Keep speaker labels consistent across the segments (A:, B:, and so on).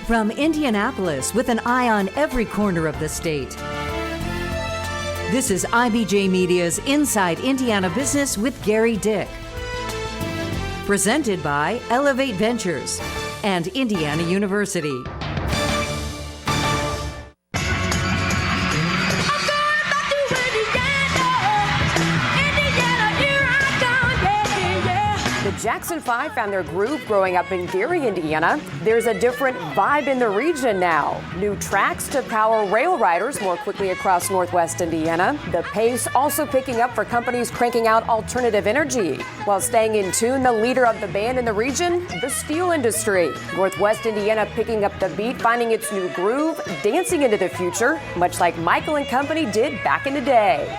A: From Indianapolis, with an eye on every corner of the state, this is IBJ Media's Inside Indiana Business with Gary Dick. Presented by Elevate Ventures and Indiana University.
B: Jackson 5 found their groove growing up in Gary, Indiana. There's a different vibe in the region now. New tracks to power rail riders more quickly across Northwest Indiana. The pace also picking up for companies cranking out alternative energy. While staying in tune, the leader of the band in the region, the steel industry. Northwest Indiana picking up the beat, finding its new groove, dancing into the future, much like Michael and company did back in the day.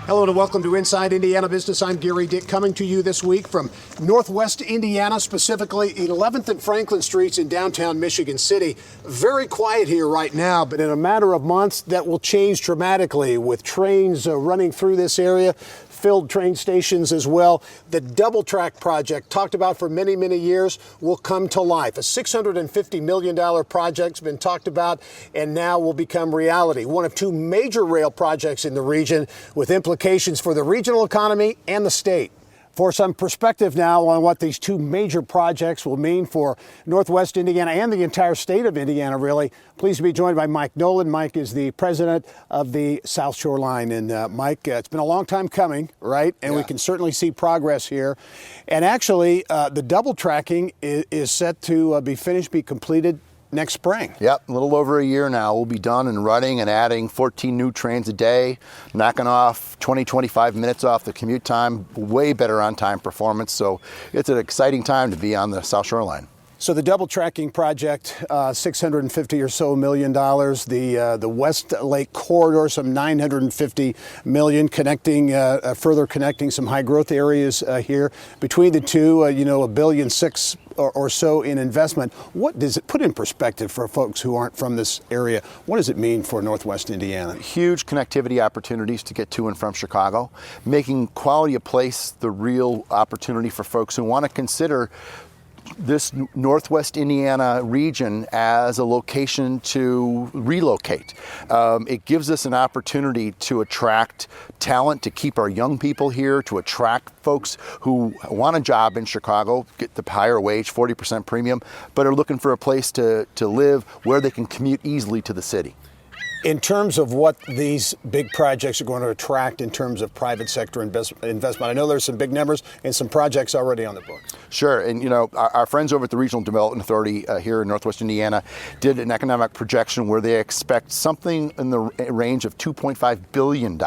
C: Hello and welcome to Inside Indiana Business. I'm Gary Dick, coming to you this week from Northwest Indiana, specifically 11th and Franklin Streets in downtown Michigan City. Very quiet here right now, but in a matter of months that will change dramatically with trains running through this area, filled train stations as well. The double track project, talked about for many, many years, will come to life. A $650 million project's been talked about and now will become reality. One of two major rail projects in the region with implications for the regional economy and the state. For some perspective now on what these two major projects will mean for Northwest Indiana and the entire state of Indiana, really, pleased to be joined by Mike Nolan. Mike is the president of the South Shore Line. And Mike, it's been a long time coming, right? And we can certainly see progress here. And actually, the double tracking is set to be finished, be completed next spring.
D: Yep, a little over a year now. We'll be done and running and adding 14 new trains a day, knocking off 20, 25 minutes off the commute time, way better on-time performance. So it's an exciting time to be on the South Shore Line.
C: So the double tracking project, $650 or so million. The West Lake Corridor, some $950 million, further connecting some high growth areas here. Between the two, $1.6 billion or so in investment. What does it put in perspective for folks who aren't from this area? What does it mean for Northwest Indiana?
D: Huge connectivity opportunities to get to and from Chicago, making quality of place the real opportunity for folks who want to consider this Northwest Indiana region as a location to relocate. It gives us an opportunity to attract talent, to keep our young people here, to attract folks who want a job in Chicago, get the higher wage, 40% premium, but are looking for a place to live where they can commute easily to the city.
C: In terms of what these big projects are going to attract in terms of private sector investment, I know there's some big numbers and some projects already on the books.
D: Sure, and our friends over at the Regional Development Authority here in Northwest Indiana did an economic projection where they expect something in the range of $2.5 billion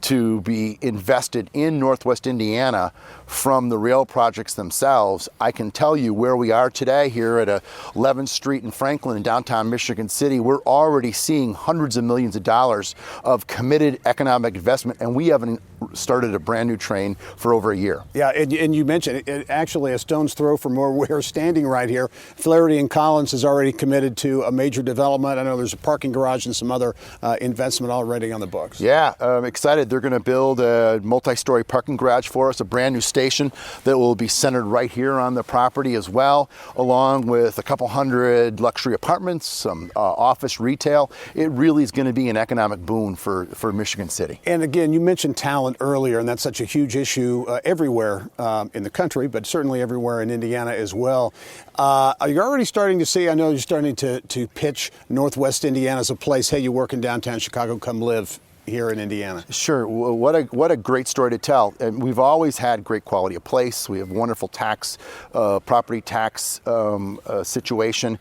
D: to be invested in Northwest Indiana from the rail projects themselves. I can tell you where we are today here at 11th Street in Franklin in downtown Michigan City. We're already seeing hundreds of millions of dollars of committed economic investment, and we haven't started a brand new train for over a year.
C: Yeah, and you mentioned it, actually a stone's throw from where we're standing right here. Flaherty and Collins has already committed to a major development. I know there's a parking garage and some other investment already on the books.
D: Yeah, I'm excited. They're going to build a multi-story parking garage for us, a brand new station that will be centered right here on the property as well, along with a couple hundred luxury apartments, some office retail. It really is going to be an economic boon for Michigan City.
C: And again, you mentioned talent earlier, and that's such a huge issue everywhere in the country, but certainly everywhere in Indiana as well. Are you already starting to see, I know you're starting to pitch Northwest Indiana as a place, hey, you work in downtown Chicago, come live here in Indiana?
D: Sure. What a great story to tell. And we've always had great quality of place. We have wonderful property tax situation.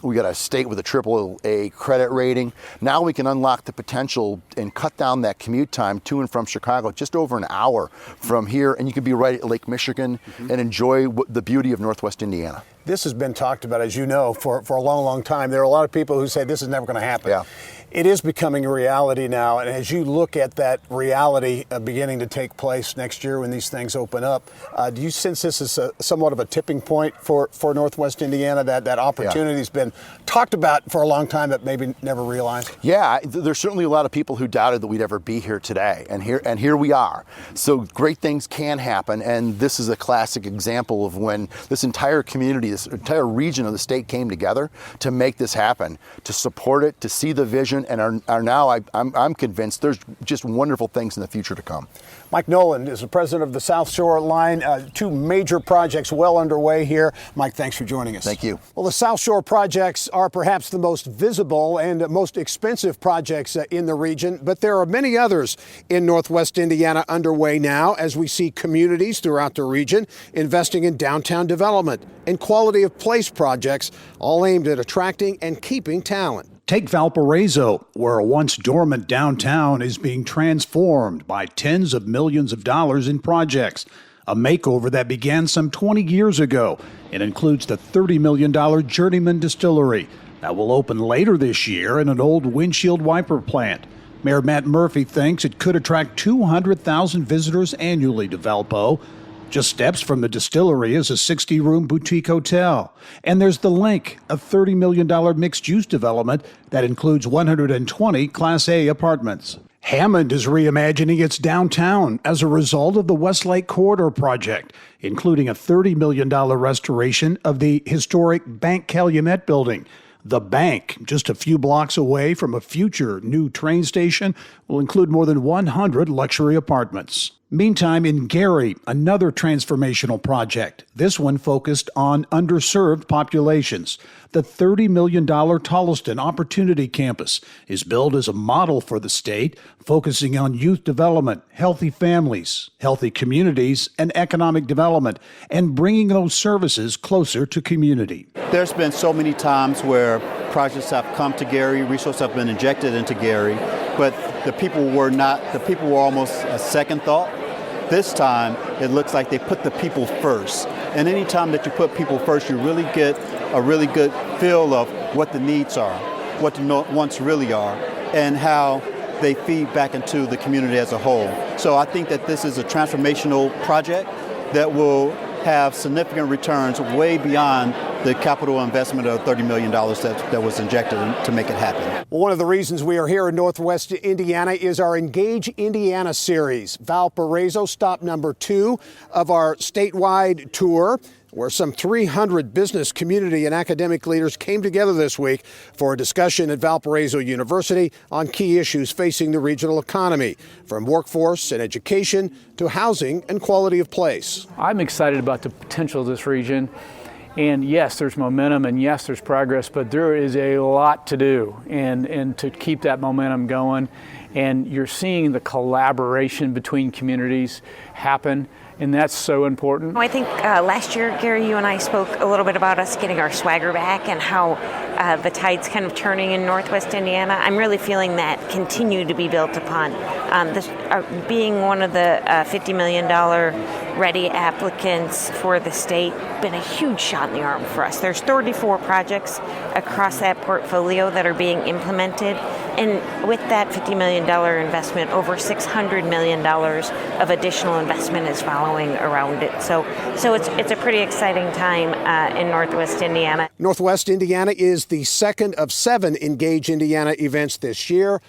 D: We got a state with a AAA credit rating. Now we can unlock the potential and cut down that commute time to and from Chicago just over an hour from here, and you can be right at Lake Michigan and enjoy the beauty of Northwest Indiana.
C: This has been talked about, as you know, for a long, long time. There are a lot of people who say this is never going to happen.
D: Yeah.
C: It is becoming a reality now, and as you look at that reality beginning to take place next year when these things open up, do you sense this is somewhat of a tipping point for Northwest Indiana, that opportunity has been talked about for a long time but maybe never realized?
D: Yeah, there's certainly a lot of people who doubted that we'd ever be here today, and here we are. So great things can happen, and this is a classic example of when this entire community, this entire region of the state came together to make this happen, to support it, to see the vision, and are now, I'm convinced, there's just wonderful things in the future to come.
C: Mike Nolan is the president of the South Shore Line. Two major projects well underway here. Mike, thanks for joining us.
D: Thank you.
C: Well, the South Shore projects are perhaps the most visible and most expensive projects in the region, but there are many others in Northwest Indiana underway now as we see communities throughout the region investing in downtown development and quality of place projects, all aimed at attracting and keeping talent.
E: Take Valparaiso, where a once dormant downtown is being transformed by tens of millions of dollars in projects. A makeover that began some 20 years ago. It includes the $30 million Journeyman Distillery that will open later this year in an old windshield wiper plant. Mayor Matt Murphy thinks it could attract 200,000 visitors annually to Valpo. Just steps from the distillery is a 60-room boutique hotel. And there's The Link, a $30 million mixed-use development that includes 120 Class A apartments. Hammond is reimagining its downtown as a result of the Westlake Corridor project, including a $30 million restoration of the historic Bank Calumet building. The Bank, just a few blocks away from a future new train station, will include more than 100 luxury apartments. Meantime, in Gary, another transformational project, this one focused on underserved populations. The $30 million Tolleson Opportunity Campus is built as a model for the state, focusing on youth development, healthy families, healthy communities, and economic development, and bringing those services closer to community.
F: There's been so many times where projects have come to Gary, resources have been injected into Gary, but the people were almost a second thought. This time, it looks like they put the people first. And any time that you put people first, you really get a really good feel of what the needs are, what the wants really are, and how they feed back into the community as a whole. So I think that this is a transformational project that will have significant returns way beyond the capital investment of $30 million that was injected to make it happen.
C: Well, one of the reasons we are here in Northwest Indiana is our Engage Indiana series. Valparaiso, stop number 2 of our statewide tour, where some 300 business, community, and academic leaders came together this week for a discussion at Valparaiso University on key issues facing the regional economy, from workforce and education to housing and quality of place.
G: I'm excited about the potential of this region. And yes, there's momentum, and yes, there's progress, but there is a lot to do and to keep that momentum going. And you're seeing the collaboration between communities happen, and that's so important.
H: I think last year, Gary, you and I spoke a little bit about us getting our swagger back and how the tide's kind of turning in Northwest Indiana. I'm really feeling that continue to be built upon. Being one of the $50 million ready applicants for the state, been a huge shot in the arm for us. There's 34 projects across that portfolio that are being implemented. And with that $50 million investment, over $600 million of additional investment is following around it. So it's a pretty exciting time in Northwest Indiana.
C: Northwest Indiana is the second of 7 Engage Indiana events this year.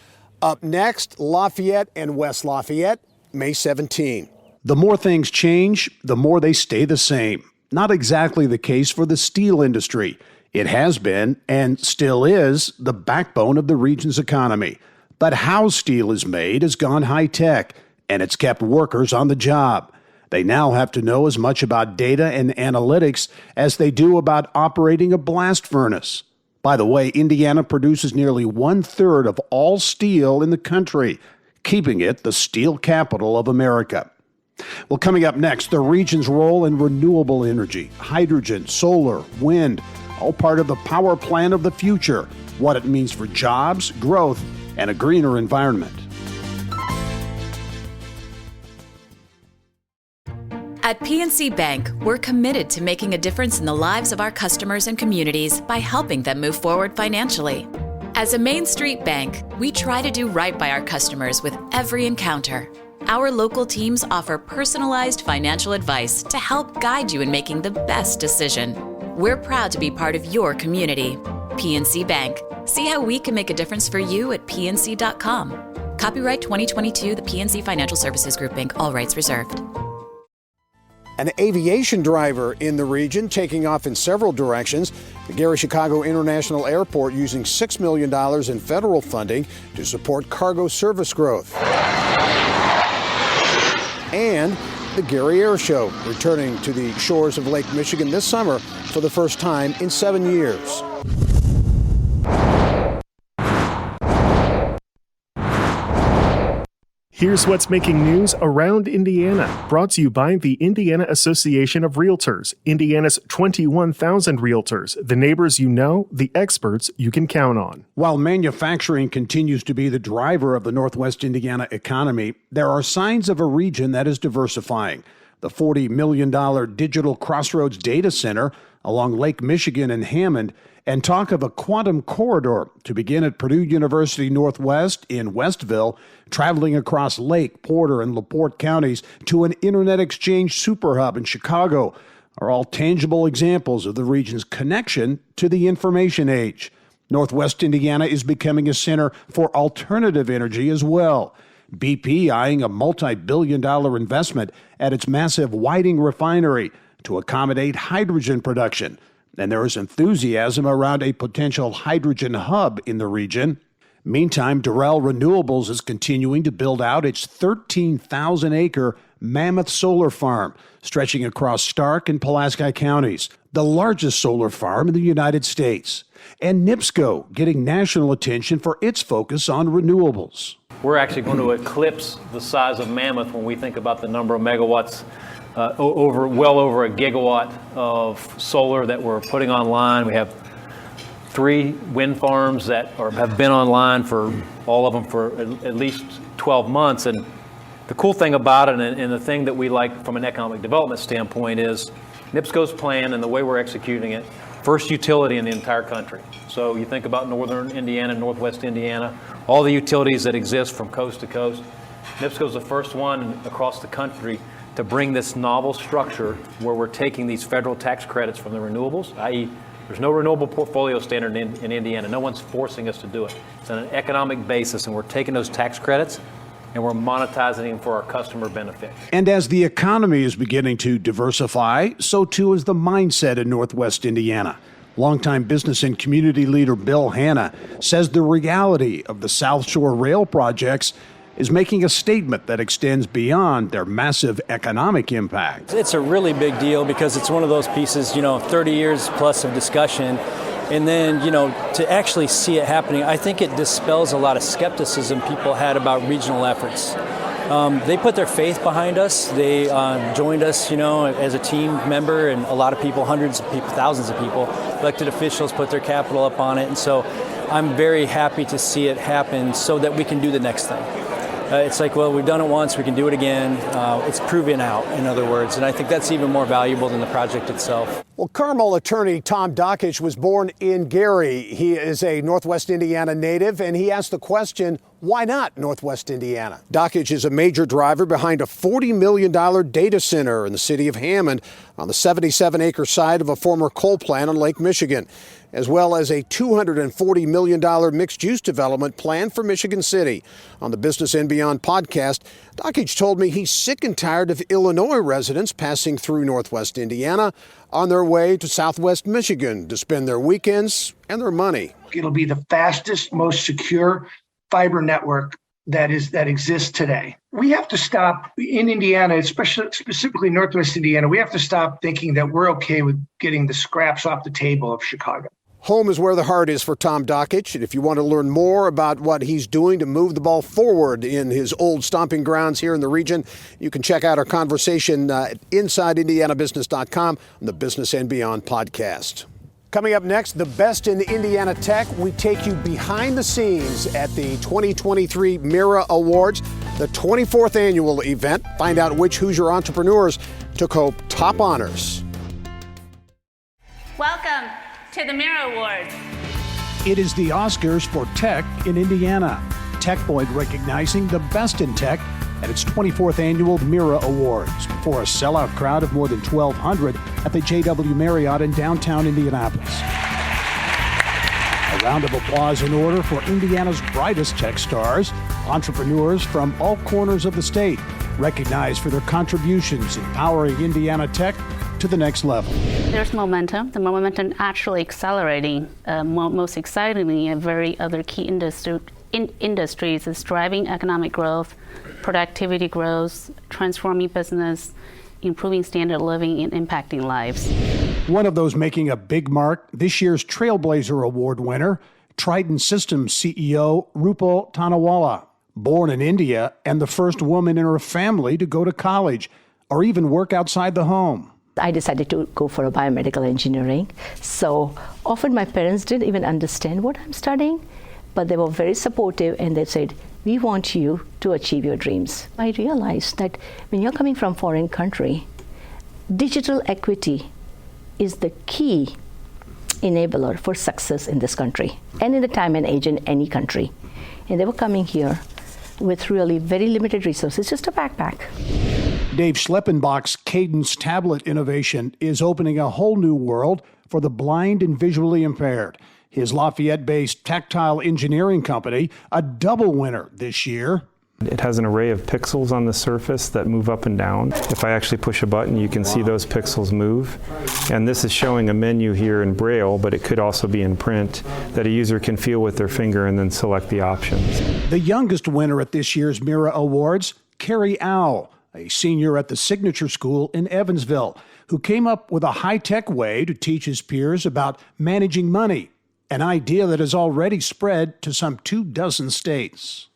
C: Up next, Lafayette and West Lafayette, May 17.
E: The more things change, the more they stay the same. Not exactly the case for the steel industry. It has been, and still is, the backbone of the region's economy. But how steel is made has gone high-tech, and it's kept workers on the job. They now have to know as much about data and analytics as they do about operating a blast furnace. By the way, Indiana produces nearly 1/3 of all steel in the country, keeping it the steel capital of America. Well, coming up next, the region's role in renewable energy, hydrogen, solar, wind, all part of the power plan of the future, what it means for jobs, growth, and a greener environment.
I: At PNC Bank, we're committed to making a difference in the lives of our customers and communities by helping them move forward financially. As a Main Street bank, we try to do right by our customers with every encounter. Our local teams offer personalized financial advice to help guide you in making the best decision. We're proud to be part of your community. PNC Bank. See how we can make a difference for you at pnc.com. Copyright 2022, the PNC Financial Services Group, Inc., all rights reserved.
C: An aviation driver in the region taking off in several directions. The Gary Chicago International Airport using $6 million in federal funding to support cargo service growth. And the Gary Air Show returning to the shores of Lake Michigan this summer for the first time in 7 years.
J: Here's what's making news around Indiana, brought to you by the Indiana Association of Realtors, Indiana's 21,000 realtors, the neighbors you know, the experts you can count on.
E: While manufacturing continues to be the driver of the Northwest Indiana economy, there are signs of a region that is diversifying. The $40 million Digital Crossroads data center along Lake Michigan and Hammond, and talk of a quantum corridor to begin at Purdue University Northwest in Westville, traveling across Lake, Porter, and LaPorte counties to an Internet Exchange superhub in Chicago, are all tangible examples of the region's connection to the information age. Northwest Indiana is becoming a center for alternative energy as well. BP eyeing a multi-billion-dollar investment at its massive Whiting refinery to accommodate hydrogen production. And there is enthusiasm around a potential hydrogen hub in the region. Meantime, Durrell Renewables is continuing to build out its 13,000-acre Mammoth Solar Farm, stretching across Stark and Pulaski counties, the largest solar farm in the United States. And NIPSCO getting national attention for its focus on renewables.
K: We're actually going to eclipse the size of Mammoth when we think about the number of megawatts. Well over a gigawatt of solar that we're putting online. We have 3 wind farms that have been online for all of them for at least 12 months. And the cool thing about it, and the thing that we like from an economic development standpoint, is NIPSCO's plan and the way we're executing it, first utility in the entire country. So you think about northern Indiana, northwest Indiana, all the utilities that exist from coast to coast. NIPSCO's the first one across the country to bring this novel structure where we're taking these federal tax credits from the renewables, i.e. there's no renewable portfolio standard in Indiana. No one's forcing us to do it. It's on an economic basis, and we're taking those tax credits and we're monetizing them for our customer benefit.
E: And as the economy is beginning to diversify, so too is the mindset in Northwest Indiana. Longtime business and community leader Bill Hanna says the reality of the South Shore Rail projects is making a statement that extends beyond their massive economic impact.
L: It's a really big deal because it's one of those pieces, 30 years plus of discussion. And then, to actually see it happening, I think it dispels a lot of skepticism people had about regional efforts. They put their faith behind us. They joined us, as a team member, and a lot of people, hundreds of people, thousands of people, elected officials put their capital up on it. And so I'm very happy to see it happen so that we can do the next thing. It's like, well, we've done it once, we can do it again. It's proven out, in other words, and I think that's even more valuable than the project itself.
C: Well, Carmel attorney Tom Dakich was born in Gary. He is a Northwest Indiana native, and he asked the question, why not Northwest Indiana? Dakich is a major driver behind a $40 million data center in the city of Hammond on the 77-acre site of a former coal plant on Lake Michigan, as well as a $240 million mixed-use development plan for Michigan City. On the Business and Beyond podcast, Dakich told me he's sick and tired of Illinois residents passing through Northwest Indiana on their way to Southwest Michigan to spend their weekends and their money.
M: It'll be the fastest, most secure fiber network that exists today. We have to stop in Indiana, especially specifically Northwest Indiana. We have to stop thinking that we're okay with getting the scraps off the table of Chicago.
C: Home is where the heart is for Tom Dakich. And if you want to learn more about what he's doing to move the ball forward in his old stomping grounds here in the region, you can check out our conversation at InsideIndianaBusiness.com on the Business and Beyond podcast. Coming up next, the best in Indiana tech. We take you behind the scenes at the 2023 Mira Awards, the 24th annual event. Find out which Hoosier entrepreneurs took home top honors.
N: Welcome to the Mirror Awards.
E: It is the Oscars for tech in Indiana. Tech Point recognizing the best in tech at its 24th annual Mirror Awards before a sellout crowd of more than 1,200 at the JW Marriott in downtown Indianapolis. A round of applause in order for Indiana's brightest tech stars, entrepreneurs from all corners of the state, recognized for their contributions in powering Indiana tech to the next level.
O: There's momentum. The momentum actually accelerating. Most excitingly, very other key industries is driving economic growth, productivity growth, transforming business, improving standard of living, and impacting lives.
E: One of those making a big mark, this year's Trailblazer Award winner, Triton Systems CEO Rupal Tanawala. Born in India and the first woman in her family to go to college or even work outside the home.
P: I decided to go for a biomedical engineering. So often my parents didn't even understand what I'm studying, but they were very supportive and they said, we want you to achieve your dreams. I realized that when you're coming from a foreign country, digital equity is the key enabler for success in this country and in the time and age in any country. And they were coming here with really very limited resources, just a backpack.
E: Dave Schleppenbach's Cadence tablet innovation is opening a whole new world for the blind and visually impaired. His Lafayette-based tactile engineering company, a double winner this year.
Q: It has an array of pixels on the surface that move up and down. If I actually push a button, you can see those pixels move. And this is showing a menu here in Braille, but it could also be in print, that a user can feel with their finger and then select the options.
E: The youngest winner at this year's Mira Awards, Carrie Owl, a senior at the Signature School in Evansville, who came up with a high-tech way to teach his peers about managing money, an idea that has already spread to some 24 states.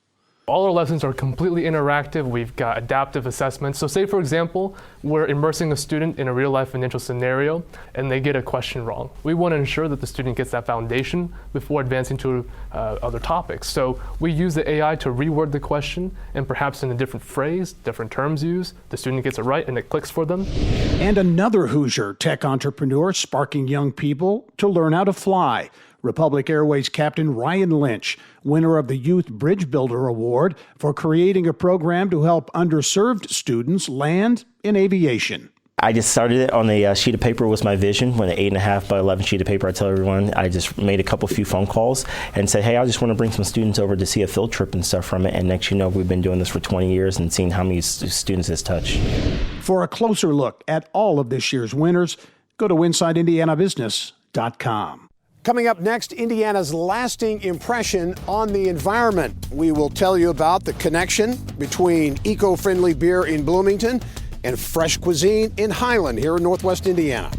R: All our lessons are completely interactive. We've got adaptive assessments. So say, for example, we're immersing a student in a real-life financial scenario and they get a question wrong. We want to ensure that the student gets that foundation before advancing to other topics. So we use the AI to reword the question and perhaps in a different phrase, different terms used, the student gets it right and it clicks for them.
E: And another Hoosier tech entrepreneur sparking young people to learn how to fly. Republic Airways Captain Ryan Lynch, winner of the Youth Bridge Builder Award for creating a program to help underserved students land in aviation.
S: I just started it on a sheet of paper was my vision. When an 8.5 by 11 sheet of paper, I tell everyone, I just made a few phone calls and said, hey, I just want to bring some students over to see a field trip and stuff from it. And next, we've been doing this for 20 years and seeing how many students it's touched.
E: For a closer look at all of this year's winners, go to InsideIndianaBusiness.com.
C: Coming up next, Indiana's lasting impression on the environment. We will tell you about the connection between eco-friendly beer in Bloomington and fresh cuisine in Highland here in Northwest Indiana.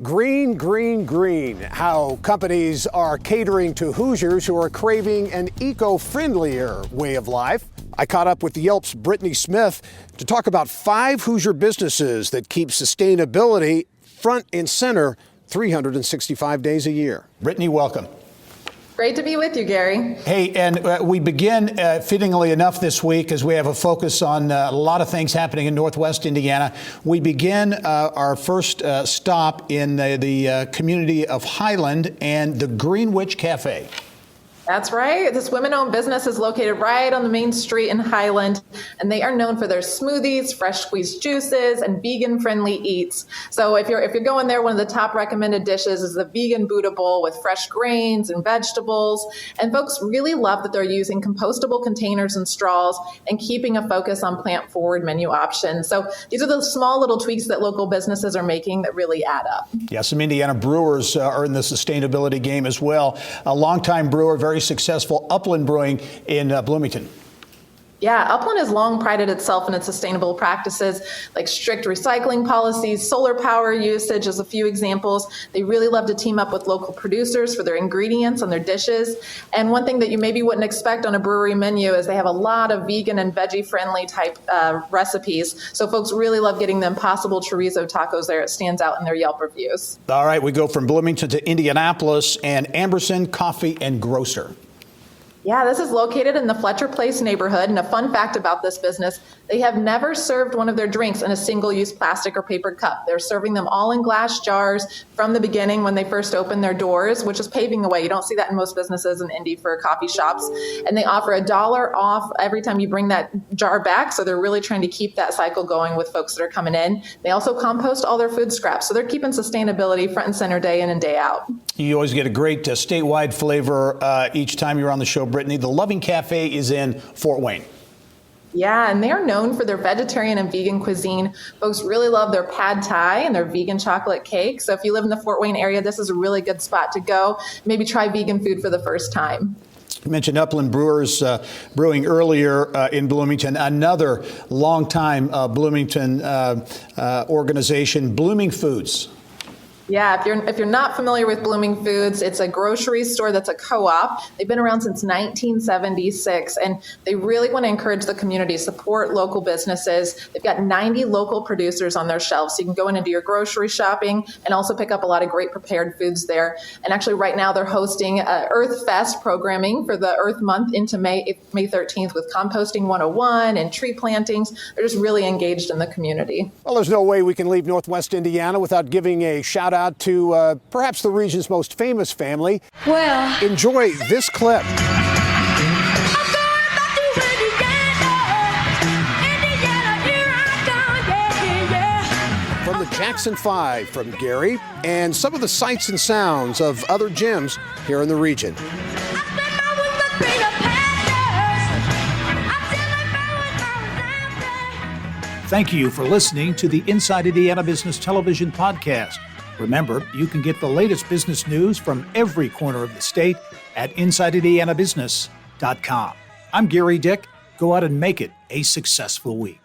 C: Green, green, green. How companies are catering to Hoosiers who are craving an eco-friendlier way of life. I caught up with Yelp's Brittany Smith to talk about 5 Hoosier businesses that keep sustainability front and center 365 days a year. Brittany, welcome.
T: Great to be with you, Gary.
C: Hey, and we begin fittingly enough this week as we have a focus on a lot of things happening in Northwest Indiana. We begin our first stop in the community of Highland and the Greenwich Cafe.
T: That's right. This women-owned business is located right on the main street in Highland, and they are known for their smoothies, fresh squeezed juices, and vegan-friendly eats. So if you're going there, one of the top recommended dishes is the vegan Buddha bowl with fresh grains and vegetables. And folks really love that they're using compostable containers and straws and keeping a focus on plant-forward menu options. So these are the small little tweaks that local businesses are making that really add up.
C: Yeah, some Indiana brewers are in the sustainability game as well. A longtime brewer, very successful, Upland Brewing in Bloomington.
T: Yeah, Upland has long prided itself in its sustainable practices, like strict recycling policies, solar power usage as a few examples. They really love to team up with local producers for their ingredients and their dishes. And one thing that you maybe wouldn't expect on a brewery menu is they have a lot of vegan and veggie-friendly type recipes. So folks really love getting the Impossible Chorizo tacos there. It stands out in their Yelp reviews.
C: All right, we go from Bloomington to Indianapolis and Amberson Coffee and Grocer.
T: Yeah, this is located in the Fletcher Place neighborhood. And a fun fact about this business, they have never served one of their drinks in a single-use plastic or paper cup. They're serving them all in glass jars from the beginning when they first opened their doors, which is paving the way. You don't see that in most businesses in Indy for coffee shops. And they offer $1 off every time you bring that jar back. So they're really trying to keep that cycle going with folks that are coming in. They also compost all their food scraps. So they're keeping sustainability front and center day in and day out.
E: You always get a great statewide flavor each time you're on the show, Brittany. The Loving Cafe is in Fort Wayne.
T: Yeah, and they're known for their vegetarian and vegan cuisine. Folks really love their pad thai and their vegan chocolate cake. So if you live in the Fort Wayne area, this is a really good spot to go. Maybe try vegan food for the first time.
E: You mentioned Upland Brewers Brewing earlier in Bloomington, another longtime Bloomington organization, Blooming Foods.
T: Yeah, if you're not familiar with Blooming Foods, it's a grocery store that's a co-op. They've been around since 1976, and they really want to encourage the community, support local businesses. They've got 90 local producers on their shelves, so you can go in and do your grocery shopping and also pick up a lot of great prepared foods there. And actually right now they're hosting Earth Fest programming for the Earth Month into May 13th with Composting 101 and tree plantings. They're just really engaged in the community.
C: Well, there's no way we can leave Northwest Indiana without giving a shout out to perhaps the region's most famous family.
U: Well,
C: enjoy this clip. From the Jackson 5 from Gary, and some of the sights and sounds of other gyms here in the region.
E: Thank you for listening to the Inside Indiana Business Television podcast. Remember, you can get the latest business news from every corner of the state at InsideIndianaBusiness.com. I'm Gary Dick. Go out and make it a successful week.